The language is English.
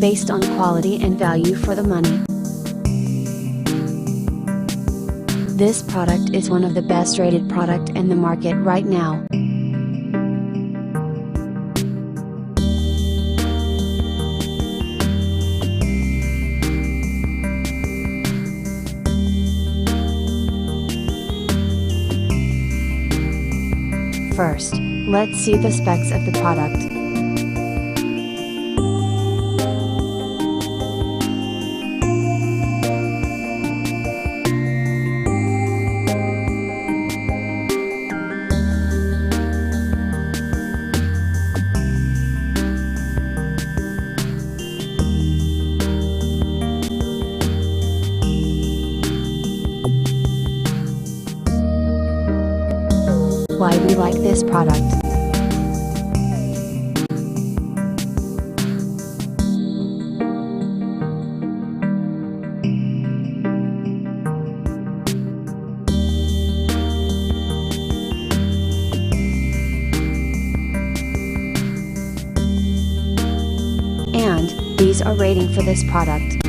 based on quality and value for the money. This product is one of the best rated product in the market right now. First, let's see the specs of the product. Why we like this product. And these are rating for this product.